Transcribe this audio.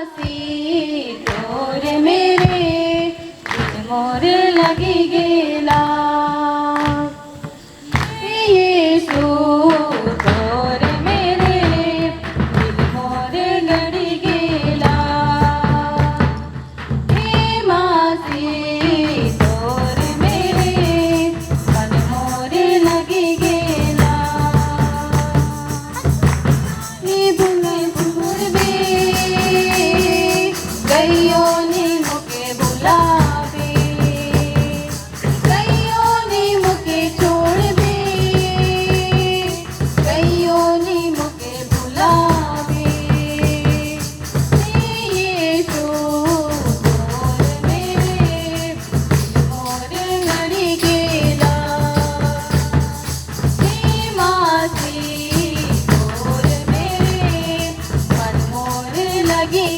मासी तोर मेरे दिल मोर लगी गेला येशू तोर मेरे दिल मोर लगी गेला हे मासी तोर मेरे मन मोर लगी गेला हे बुलबुल गइयों ने मुके बुलावे गइयों ने मुके छोड़ दे गइयों ने मुके बुलावे यीशु तोर मेरे मोर लगी गेला हे मासी तोर मेरे मन मोर लगी